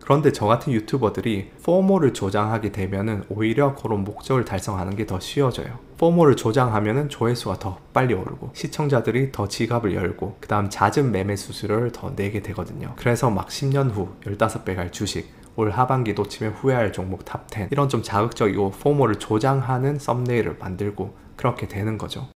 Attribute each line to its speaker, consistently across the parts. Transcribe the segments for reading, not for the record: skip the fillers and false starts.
Speaker 1: 그런데 저 같은 유튜버들이 포모를 조장하게 되면은 오히려 그런 목적을 달성하는 게 더 쉬워져요. 포모를 조장하면은 조회수가 더 빨리 오르고 시청자들이 더 지갑을 열고 그 다음 잦은 매매 수수료를 더 내게 되거든요. 그래서 막 10년 후 15배 갈 주식, 올 하반기 놓치면 후회할 종목 탑10 이런 좀 자극적이고 포모를 조장하는 썸네일을 만들고 그렇게 되는 거죠.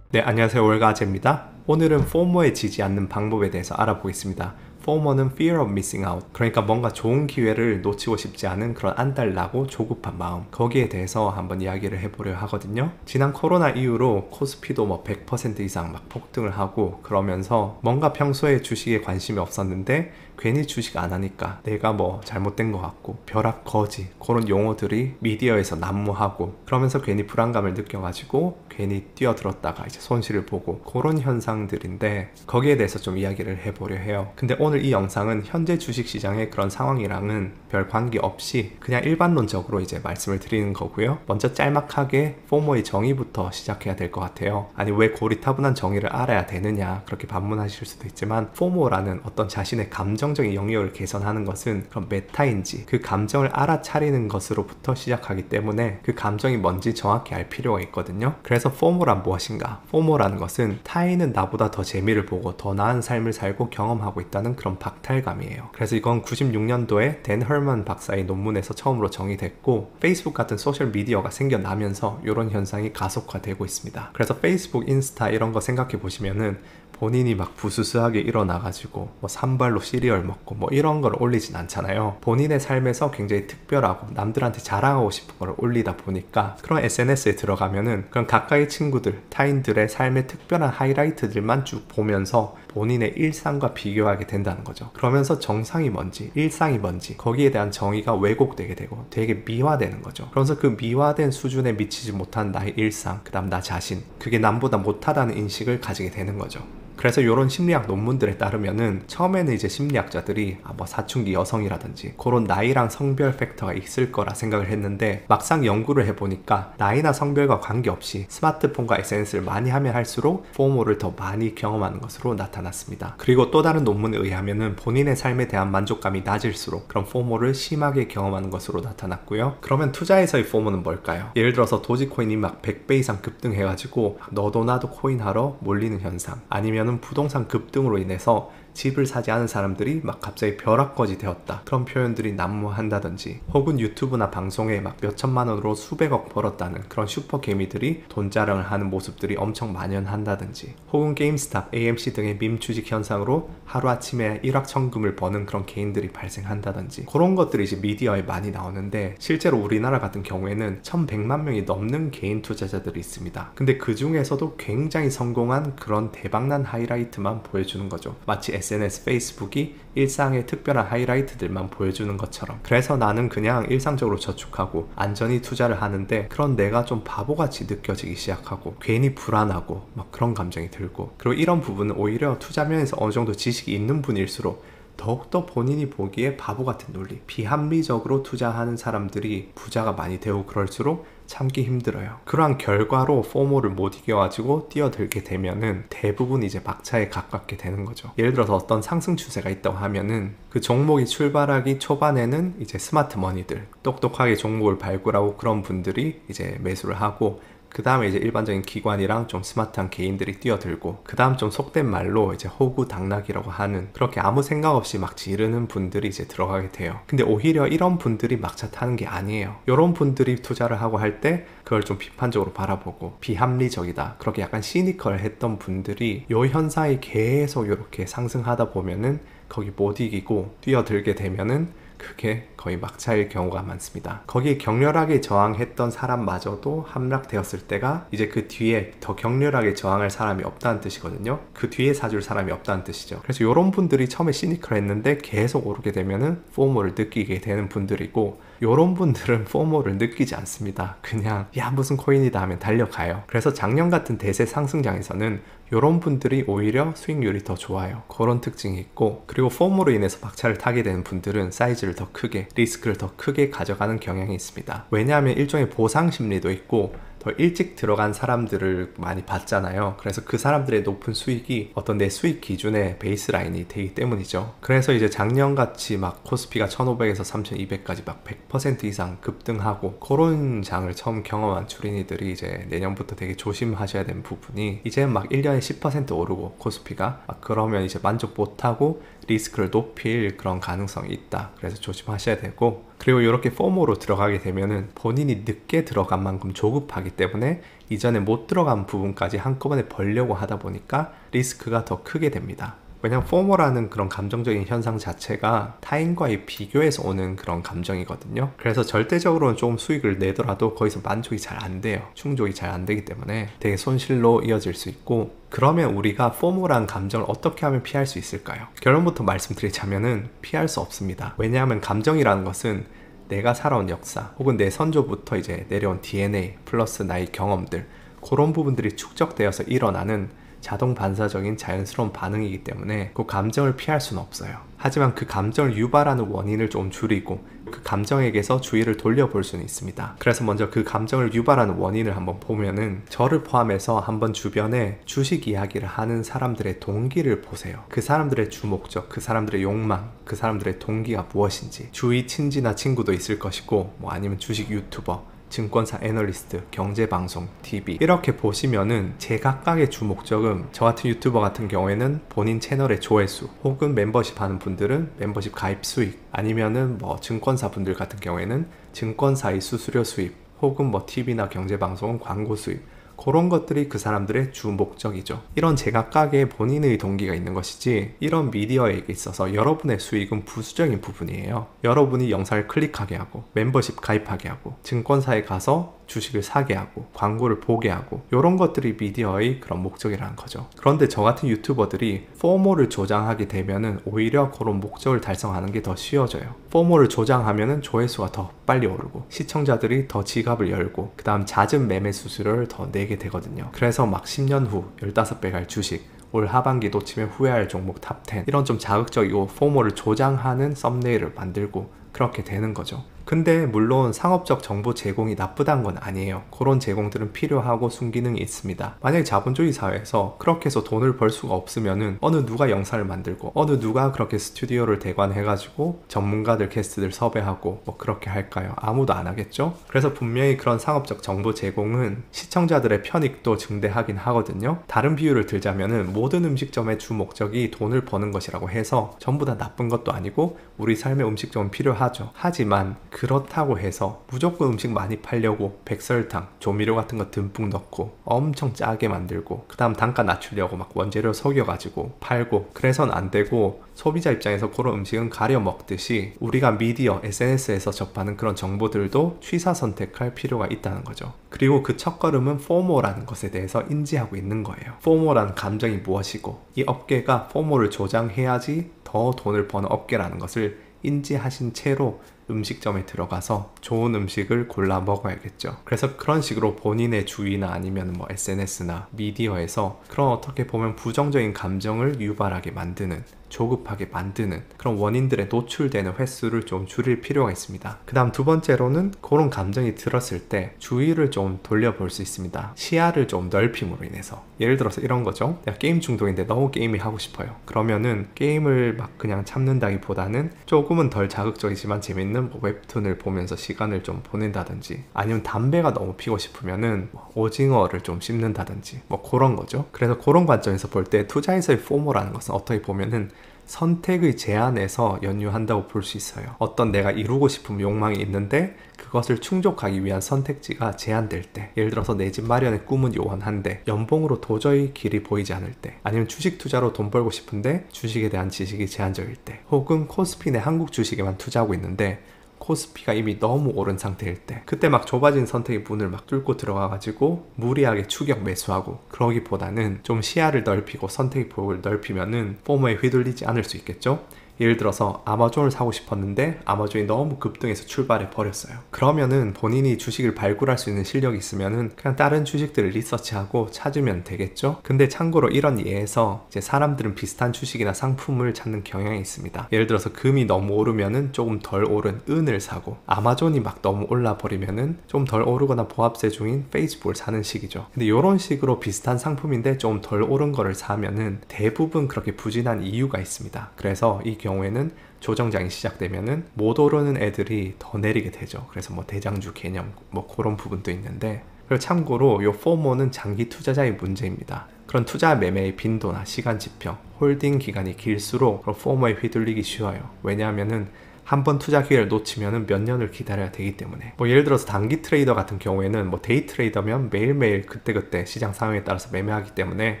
Speaker 1: 네, 안녕하세요. 월가제입니다. 오늘은 포모에 지지 않는 방법에 대해서 알아보겠습니다. 포모는 fear of missing out, 그러니까 뭔가 좋은 기회를 놓치고 싶지 않은 그런 안달나고 조급한 마음, 거기에 대해서 한번 이야기를 해보려 하거든요. 지난 코로나 이후로 코스피도 뭐 100% 이상 막 폭등을 하고 그러면서 뭔가 평소에 주식에 관심이 없었는데 괜히 주식 안 하니까 내가 뭐 잘못된 것 같고 벼락 거지 그런 용어들이 미디어에서 난무하고 그러면서 괜히 불안감을 느껴가지고 괜히 뛰어들었다가 이제 손실을 보고 그런 현상들인데 거기에 대해서 좀 이야기를 해보려 해요. 근데 오늘 이 영상은 현재 주식시장의 그런 상황이랑은 별 관계없이 그냥 일반론적으로 이제 말씀을 드리는 거고요. 먼저 짤막하게 포모의 정의부터 시작해야 될 것 같아요. 아니 왜 고리타분한 정의를 알아야 되느냐 그렇게 반문하실 수도 있지만 포모라는 어떤 자신의 감정적인 영역을 개선하는 것은 그런 메타인지 그 감정을 알아차리는 것으로부터 시작하기 때문에 그 감정이 뭔지 정확히 알 필요가 있거든요. 그래서 포모란 무엇인가? 포모라는 것은 타인은 나보다 더 재미를 보고 더 나은 삶을 살고 경험하고 있다는 그런 박탈감이에요. 그래서 이건 96년도에 댄 헐먼 박사의 논문에서 처음으로 정의됐고 페이스북 같은 소셜미디어가 생겨나면서 이런 현상이 가속화되고 있습니다. 그래서 페이스북, 인스타 이런 거 생각해 보시면은 본인이 막 부스스하게 일어나가지고 뭐 산발로 시리얼 먹고 뭐 이런 걸 올리진 않잖아요. 본인의 삶에서 굉장히 특별하고 남들한테 자랑하고 싶은 걸 올리다 보니까 그런 SNS에 들어가면은 그런 가까이 친구들, 타인들의 삶의 특별한 하이라이트들만 쭉 보면서 본인의 일상과 비교하게 된다는 거죠. 그러면서 정상이 뭔지, 일상이 뭔지 거기에 대한 정의가 왜곡되게 되고 되게 미화되는 거죠. 그러면서 그 미화된 수준에 미치지 못한 나의 일상, 그 다음 나 자신, 그게 남보다 못하다는 인식을 가지게 되는 거죠. 그래서 이런 심리학 논문들에 따르면은 처음에는 이제 심리학자들이 뭐 사춘기 여성이라든지 그런 나이랑 성별 팩터가 있을 거라 생각을 했는데 막상 연구를 해보니까 나이나 성별과 관계없이 스마트폰과 SNS를 많이 하면 할수록 포모를 더 많이 경험하는 것으로 나타났습니다. 그리고 또 다른 논문에 의하면은 본인의 삶에 대한 만족감이 낮을수록 그런 포모를 심하게 경험하는 것으로 나타났고요. 그러면 투자에서의 포모는 뭘까요? 예를 들어서 도지코인이 막 100배 이상 급등해가지고 너도 나도 코인 하러 몰리는 현상, 아니면 부동산 급등으로 인해서 집을 사지 않은 사람들이 막 갑자기 벼락거지 되었다 그런 표현들이 난무한다든지 혹은 유튜브나 방송에 막 몇천만 원으로 수백억 벌었다는 그런 슈퍼개미들이 돈 자랑을 하는 모습들이 엄청 만연한다든지 혹은 게임스탑, AMC 등의 밈 주식 현상으로 하루아침에 일확천금을 버는 그런 개인들이 발생한다든지 그런 것들이 이제 미디어에 많이 나오는데 실제로 우리나라 같은 경우에는 1100만 명이 넘는 개인 투자자들이 있습니다. 근데 그 중에서도 굉장히 성공한 그런 대박난 하이라이트만 보여주는 거죠. 마치 SNS, 페이스북이 일상의 특별한 하이라이트들만 보여주는 것처럼. 그래서 나는 그냥 일상적으로 저축하고 안전히 투자를 하는데 그런 내가 좀 바보같이 느껴지기 시작하고 괜히 불안하고 막 그런 감정이 들고, 그리고 이런 부분은 오히려 투자면에서 어느 정도 지식이 있는 분일수록 더욱더 본인이 보기에 바보 같은 논리, 비합리적으로 투자하는 사람들이 부자가 많이 되고 그럴수록 참기 힘들어요. 그러한 결과로 포모를 못 이겨가지고 뛰어들게 되면은 대부분 이제 박차에 가깝게 되는 거죠. 예를 들어서 어떤 상승 추세가 있다고 하면은 그 종목이 출발하기 초반에는 이제 스마트 머니들, 똑똑하게 종목을 발굴하고 그런 분들이 이제 매수를 하고, 그 다음에 이제 일반적인 기관이랑 좀 스마트한 개인들이 뛰어들고, 그 다음 좀 속된 말로 이제 호구당락이라고 하는 그렇게 아무 생각 없이 막 지르는 분들이 이제 들어가게 돼요. 근데 오히려 이런 분들이 막차 타는 게 아니에요. 이런 분들이 투자를 하고 할 때 그걸 좀 비판적으로 바라보고 비합리적이다, 그렇게 약간 시니컬 했던 분들이 이 현상이 계속 이렇게 상승하다 보면은 거기 못 이기고 뛰어들게 되면은 그게 거의 막차일 경우가 많습니다. 거기에 격렬하게 저항했던 사람마저도 함락되었을 때가 이제 그 뒤에 더 격렬하게 저항할 사람이 없다는 뜻이거든요. 그 뒤에 사줄 사람이 없다는 뜻이죠. 그래서 이런 분들이 처음에 시니컬했는데 계속 오르게 되면은 포모를 느끼게 되는 분들이고, 이런 분들은 포모를 느끼지 않습니다. 그냥 야 무슨 코인이다 하면 달려가요. 그래서 작년 같은 대세 상승장에서는 이런 분들이 오히려 수익률이 더 좋아요. 그런 특징이 있고, 그리고 포모로 인해서 박차를 타게 되는 분들은 사이즈를 더 크게, 리스크를 더 크게 가져가는 경향이 있습니다. 왜냐하면 일종의 보상 심리도 있고 더 일찍 들어간 사람들을 많이 봤잖아요. 그래서 그 사람들의 높은 수익이 어떤 내 수익 기준의 베이스라인이 되기 때문이죠. 그래서 이제 작년같이 막 코스피가 1500에서 3200까지 막 100% 이상 급등하고 그런 장을 처음 경험한 주린이들이 이제 내년부터 되게 조심하셔야 되는 부분이, 이제 막 1년에 10% 오르고 코스피가 막 그러면 이제 만족 못하고 리스크를 높일 그런 가능성이 있다. 그래서 조심하셔야 되고, 그리고 이렇게 포모로 들어가게 되면은 본인이 늦게 들어간 만큼 조급하기 때문에 이전에 못 들어간 부분까지 한꺼번에 벌려고 하다 보니까 리스크가 더 크게 됩니다. 왜냐면 포모라는 그런 감정적인 현상 자체가 타인과의 비교에서 오는 그런 감정이거든요. 그래서 절대적으로는 조금 수익을 내더라도 거기서 만족이 잘 안 돼요. 충족이 잘 안 되기 때문에 되게 손실로 이어질 수 있고, 그러면 우리가 포모라는 감정을 어떻게 하면 피할 수 있을까요? 결론부터 말씀드리자면은 피할 수 없습니다. 왜냐하면 감정이라는 것은 내가 살아온 역사 혹은 내 선조부터 이제 내려온 DNA 플러스 나의 경험들, 그런 부분들이 축적되어서 일어나는 자동 반사적인 자연스러운 반응이기 때문에 그 감정을 피할 수는 없어요. 하지만 그 감정을 유발하는 원인을 좀 줄이고 그 감정에게서 주의를 돌려볼 수는 있습니다. 그래서 먼저 그 감정을 유발하는 원인을 한번 보면은, 저를 포함해서 한번 주변에 주식 이야기를 하는 사람들의 동기를 보세요. 그 사람들의 주목적, 그 사람들의 욕망, 그 사람들의 동기가 무엇인지. 주위 친지나 친구도 있을 것이고, 뭐 아니면 주식 유튜버, 증권사 애널리스트, 경제방송, TV, 이렇게 보시면은 제각각의 주목적은, 저 같은 유튜버 같은 경우에는 본인 채널의 조회수, 혹은 멤버십 하는 분들은 멤버십 가입 수익, 아니면은 뭐 증권사 분들 같은 경우에는 증권사의 수수료 수입, 혹은 뭐 TV나 경제방송은 광고 수입, 그런 것들이 그 사람들의 주 목적이죠. 이런 제각각의 본인의 동기가 있는 것이지, 이런 미디어에 있어서 여러분의 수익은 부수적인 부분이에요. 여러분이 영상을 클릭하게 하고 멤버십 가입하게 하고 증권사에 가서 주식을 사게 하고 광고를 보게 하고, 이런 것들이 미디어의 그런 목적이라는 거죠. 그런데 저 같은 유튜버들이 포모를 조장하게 되면은 오히려 그런 목적을 달성하는 게 더 쉬워져요. 포모를 조장하면은 조회수가 더 빨리 오르고 시청자들이 더 지갑을 열고, 그 다음 잦은 매매 수수료를 더 내게 되거든요. 그래서 막 10년 후 15배 갈 주식, 올 하반기 놓치면 후회할 종목 탑10, 이런 좀 자극적이고 포모를 조장하는 썸네일을 만들고 그렇게 되는 거죠. 근데 물론 상업적 정보 제공이 나쁘다는 건 아니에요. 그런 제공들은 필요하고 순기능이 있습니다. 만약에 자본주의 사회에서 그렇게 해서 돈을 벌 수가 없으면은 어느 누가 영상을 만들고 어느 누가 그렇게 스튜디오를 대관해가지고 전문가들 게스트들 섭외하고 뭐 그렇게 할까요? 아무도 안 하겠죠? 그래서 분명히 그런 상업적 정보 제공은 시청자들의 편익도 증대하긴 하거든요. 다른 비유를 들자면은 모든 음식점의 주 목적이 돈을 버는 것이라고 해서 전부 다 나쁜 것도 아니고 우리 삶의 음식점은 필요하죠. 하지만 그렇다고 해서 무조건 음식 많이 팔려고 백설탕, 조미료 같은 거 듬뿍 넣고 엄청 짜게 만들고 그 다음 단가 낮추려고 막 원재료 속여가지고 팔고 그래서는 안 되고, 소비자 입장에서 그런 음식은 가려 먹듯이 우리가 미디어, SNS에서 접하는 그런 정보들도 취사 선택할 필요가 있다는 거죠. 그리고 그 첫걸음은 포모라는 것에 대해서 인지하고 있는 거예요. 포모라는 감정이 무엇이고 이 업계가 포모를 조장해야지 더 돈을 버는 업계라는 것을 인지하신 채로 음식점에 들어가서 좋은 음식을 골라 먹어야겠죠. 그래서 그런 식으로 본인의 주위나 아니면 뭐 SNS나 미디어에서 그런 어떻게 보면 부정적인 감정을 유발하게 만드는, 조급하게 만드는 그런 원인들에 노출되는 횟수를 좀 줄일 필요가 있습니다. 그 다음 두 번째로는 그런 감정이 들었을 때 주의를 좀 돌려볼 수 있습니다. 시야를 좀 넓힘으로 인해서. 예를 들어서 이런 거죠. 내가 게임 중독인데 너무 게임이 하고 싶어요. 그러면은 게임을 막 그냥 참는다기보다는 조금은 덜 자극적이지만 재밌는 뭐 웹툰을 보면서 시간을 좀 보낸다든지, 아니면 담배가 너무 피고 싶으면은 뭐 오징어를 좀 씹는다든지 뭐 그런 거죠. 그래서 그런 관점에서 볼 때 투자에서의 포모라는 것은 어떻게 보면은 선택의 제한에서 연유한다고 볼 수 있어요. 어떤 내가 이루고 싶은 욕망이 있는데 그것을 충족하기 위한 선택지가 제한될 때, 예를 들어서 내 집 마련의 꿈은 요원한데 연봉으로 도저히 길이 보이지 않을 때, 아니면 주식 투자로 돈 벌고 싶은데 주식에 대한 지식이 제한적일 때, 혹은 코스피 내 한국 주식에만 투자하고 있는데 코스피가 이미 너무 오른 상태일 때, 그때 막 좁아진 선택의 문을 막 뚫고 들어가가지고 무리하게 추격 매수하고 그러기보다는 좀 시야를 넓히고 선택의 폭을 넓히면은 포모에 휘둘리지 않을 수 있겠죠. 예를 들어서 아마존을 사고 싶었는데 아마존이 너무 급등해서 출발해 버렸어요. 그러면은 본인이 주식을 발굴할 수 있는 실력이 있으면은 그냥 다른 주식들을 리서치하고 찾으면 되겠죠. 근데 참고로 이런 예에서 이제 사람들은 비슷한 주식이나 상품을 찾는 경향이 있습니다. 예를 들어서 금이 너무 오르면은 조금 덜 오른 은을 사고, 아마존이 막 너무 올라 버리면은 좀 덜 오르거나 보합세 중인 페이스북을 사는 식이죠. 근데 이런 식으로 비슷한 상품인데 좀 덜 오른 거를 사면은 대부분 그렇게 부진한 이유가 있습니다. 그래서 이 경우에는 조정장이 시작되면은 못 오르는 애들이 더 내리게 되죠. 그래서 뭐 대장주 개념 뭐 그런 부분도 있는데, 그리고 참고로 요 포모는 장기 투자자의 문제입니다. 그런 투자 매매의 빈도나 시간 지표, 홀딩 기간이 길수록 그런 포모에 휘둘리기 쉬워요. 왜냐하면은 한번 투자 기회를 놓치면은 몇 년을 기다려야 되기 때문에. 뭐 예를 들어서 단기 트레이더 같은 경우에는 뭐 데이 트레이더면 매일매일 그때그때 시장 상황에 따라서 매매하기 때문에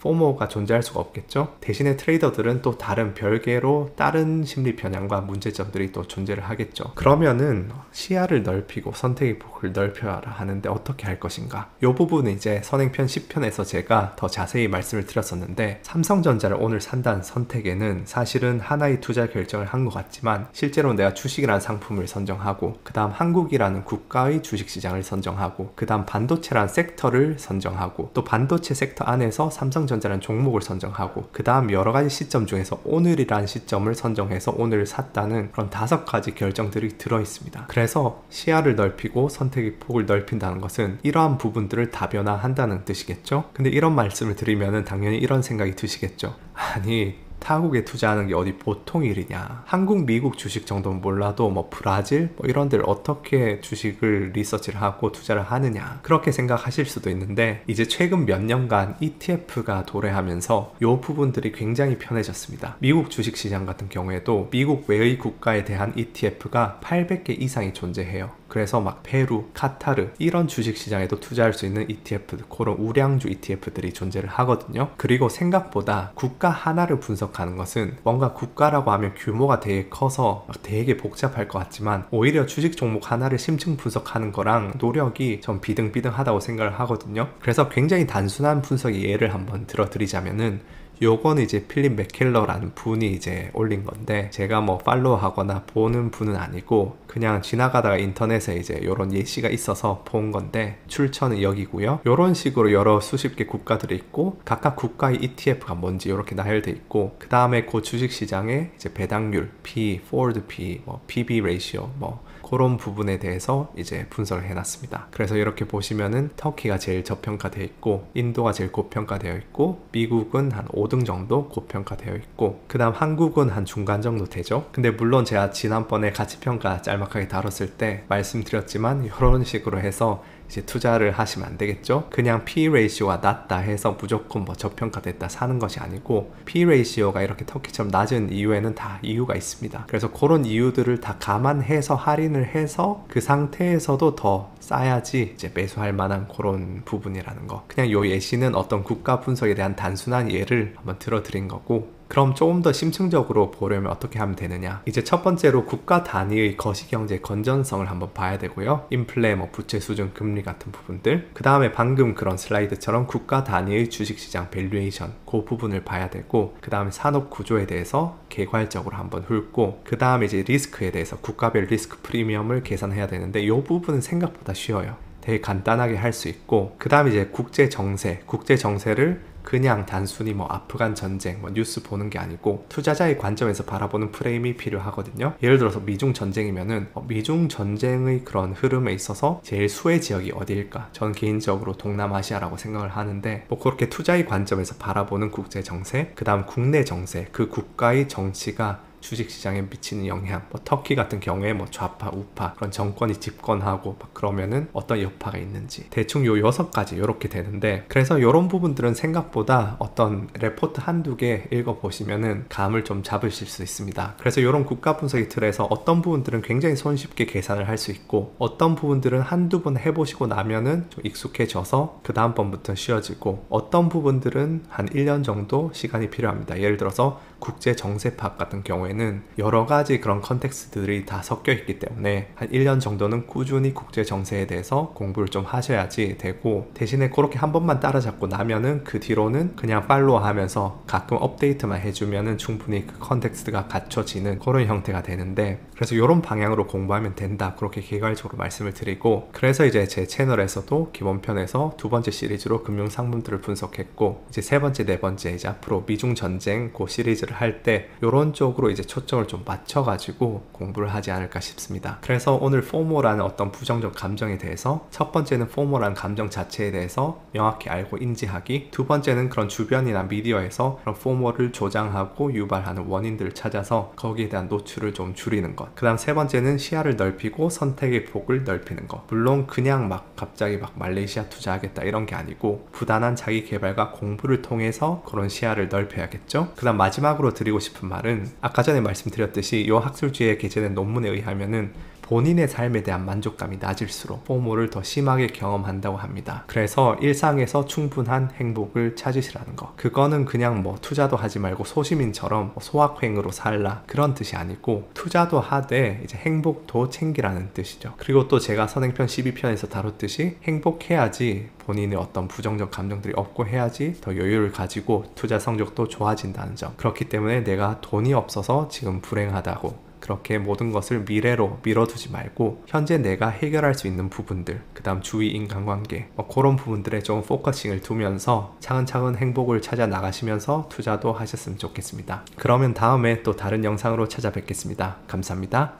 Speaker 1: 포모가 존재할 수가 없겠죠. 대신에 트레이더들은 또 다른 별개로 다른 심리 편향과 문제점들이 또 존재를 하겠죠. 그러면은 시야를 넓히고 선택의 폭을 넓혀야 하는데 어떻게 할 것인가? 이 부분은 이제 선행편 10편에서 제가 더 자세히 말씀을 드렸었는데, 삼성전자를 오늘 산다는 선택에는 사실은 하나의 투자 결정을 한 것 같지만 실제로 내가 주식이라는 상품을 선정하고, 그 다음 한국이라는 국가의 주식시장을 선정하고, 그 다음 반도체라는 섹터를 선정하고, 또 반도체 섹터 안에서 삼성전자라는 종목을 선정하고, 그 다음 여러가지 시점 중에서 오늘이라는 시점을 선정해서 오늘 샀다는 그런 5가지 결정들이 들어있습니다. 그래서 시야를 넓히고 선택의 폭을 넓힌다는 것은 이러한 부분들을 다변화한다는 뜻이겠죠. 근데 이런 말씀을 드리면은 당연히 이런 생각이 드시겠죠. 아니, 타국에 투자하는 게 어디 보통 일이냐. 한국, 미국 주식 정도는 몰라도 뭐 브라질 뭐 이런 데를 어떻게 주식을 리서치를 하고 투자를 하느냐, 그렇게 생각하실 수도 있는데, 이제 최근 몇 년간 ETF가 도래하면서 이 부분들이 굉장히 편해졌습니다. 미국 주식시장 같은 경우에도 미국 외의 국가에 대한 ETF가 800개 이상이 존재해요. 그래서 막 페루, 카타르 이런 주식시장에도 투자할 수 있는 ETF, 그런 우량주 ETF들이 존재를 하거든요. 그리고 생각보다 국가 하나를 분석하는 것은, 뭔가 국가라고 하면 규모가 되게 커서 막 되게 복잡할 것 같지만 오히려 주식 종목 하나를 심층 분석하는 거랑 노력이 좀 비등비등하다고 생각을 하거든요. 그래서 굉장히 단순한 분석의 예를 한번 들어드리자면은, 요거는 이제 필립 맥켈러라는 분이 이제 올린 건데, 제가 뭐 팔로우 하거나 보는 분은 아니고 그냥 지나가다가 인터넷에 이제 요런 예시가 있어서 본 건데, 출처는 여기고요. 요런 식으로 여러 수십 개 국가들이 있고 각각 국가의 ETF가 뭔지 이렇게 나열돼 있고, 그 다음에 그 주식시장의 이제 배당률, P, forward P, 뭐 PB ratio 뭐 그런 부분에 대해서 이제 분석을 해놨습니다. 그래서 이렇게 보시면은 터키가 제일 저평가되어 있고, 인도가 제일 고평가되어 있고, 미국은 한 5등 정도 고평가되어 있고, 그 다음 한국은 한 중간 정도 되죠. 근데 물론 제가 지난번에 가치평가 짤막하게 다뤘을 때 말씀드렸지만, 이런 식으로 해서 이제 투자를 하시면 안 되겠죠. 그냥 P 레이시오가 낮다 해서 무조건 뭐 저평가됐다 사는 것이 아니고, P 레이시오가 이렇게 터키처럼 낮은 이유에는 다 이유가 있습니다. 그래서 그런 이유들을 다 감안해서 할인을 해서 그 상태에서도 더 싸야지 이제 매수할 만한 그런 부분이라는 거. 그냥 요 예시는 어떤 국가 분석에 대한 단순한 예를 한번 들어드린 거고, 그럼 조금 더 심층적으로 보려면 어떻게 하면 되느냐. 이제 첫 번째로 국가 단위의 거시경제 건전성을 한번 봐야 되고요. 인플레, 뭐 부채 수준, 금리 같은 부분들. 그 다음에 방금 그런 슬라이드처럼 국가 단위의 주식시장 밸류에이션, 그 부분을 봐야 되고, 그 다음에 산업 구조에 대해서 개괄적으로 한번 훑고, 그 다음에 이제 리스크에 대해서 국가별 리스크 프리미엄을 계산해야 되는데, 이 부분은 생각보다 쉬워요. 되게 간단하게 할 수 있고, 그 다음에 이제 국제 정세를 그냥 단순히 뭐 아프간 전쟁, 뭐 뉴스 보는 게 아니고 투자자의 관점에서 바라보는 프레임이 필요하거든요. 예를 들어서 미중 전쟁이면은 미중 전쟁의 그런 흐름에 있어서 제일 수혜 지역이 어디일까? 저는 개인적으로 동남아시아라고 생각을 하는데, 뭐 그렇게 투자의 관점에서 바라보는 국제 정세, 그 다음 국내 정세, 그 국가의 정치가 주식시장에 미치는 영향, 뭐 터키 같은 경우에 뭐 좌파 우파 그런 정권이 집권하고 막 그러면은 어떤 여파가 있는지, 대충 요 6가지 요렇게 되는데, 그래서 요런 부분들은 생각보다 어떤 레포트 한두 개 읽어보시면은 감을 좀 잡으실 수 있습니다. 그래서 요런 국가 분석의 틀에서 어떤 부분들은 굉장히 손쉽게 계산을 할 수 있고, 어떤 부분들은 한두 번 해보시고 나면은 좀 익숙해져서 그 다음번부터 쉬워지고, 어떤 부분들은 한 1년 정도 시간이 필요합니다. 예를 들어서 국제 정세 파악 같은 경우에 경우에는 여러 가지 그런 컨텍스트들이 다 섞여 있기 때문에 한 1년 정도는 꾸준히 국제 정세에 대해서 공부를 좀 하셔야지 되고, 대신에 그렇게 한 번만 따라잡고 나면은 그 뒤로는 그냥 팔로우 하면서 가끔 업데이트만 해주면은 충분히 그 컨텍스트가 갖춰지는 그런 형태가 되는데, 그래서 이런 방향으로 공부하면 된다, 그렇게 개괄적으로 말씀을 드리고, 그래서 이제 제 채널에서도 기본편에서 두 번째 시리즈로 금융상품들을 분석했고, 이제 세 번째, 네 번째 이제 앞으로 미중 전쟁 그 시리즈를 할 때 이런 쪽으로 이제 초점을 좀 맞춰가지고 공부를 하지 않을까 싶습니다. 그래서 오늘 포모라는 어떤 부정적 감정에 대해서, 첫 번째는 포모라는 감정 자체에 대해서 명확히 알고 인지하기, 두 번째는 그런 주변이나 미디어에서 그런 포모를 조장하고 유발하는 원인들을 찾아서 거기에 대한 노출을 좀 줄이는 것, 그 다음 세 번째는 시야를 넓히고 선택의 폭을 넓히는 것. 물론 그냥 막 갑자기 막 말레이시아 투자하겠다 이런 게 아니고 부단한 자기 개발과 공부를 통해서 그런 시야를 넓혀야겠죠. 그 다음 마지막으로 드리고 싶은 말은, 아까 전에 말씀드렸듯이 이 학술지에 게재된 논문에 의하면은 본인의 삶에 대한 만족감이 낮을수록 포모를 더 심하게 경험한다고 합니다. 그래서 일상에서 충분한 행복을 찾으시라는 거, 그거는 그냥 뭐 투자도 하지 말고 소시민처럼 소확행으로 살라 그런 뜻이 아니고, 투자도 하되 이제 행복도 챙기라는 뜻이죠. 그리고 또 제가 선행편 12편에서 다뤘듯이 행복해야지 본인의 어떤 부정적 감정들이 없고 해야지 더 여유를 가지고 투자 성적도 좋아진다는 점. 그렇기 때문에 내가 돈이 없어서 지금 불행하다고 그렇게 모든 것을 미래로 미뤄두지 말고 현재 내가 해결할 수 있는 부분들, 그 다음 주위 인간관계, 그런 부분들에 좀 포커싱을 두면서 차근차근 행복을 찾아 나가시면서 투자도 하셨으면 좋겠습니다. 그러면 다음에 또 다른 영상으로 찾아뵙겠습니다. 감사합니다.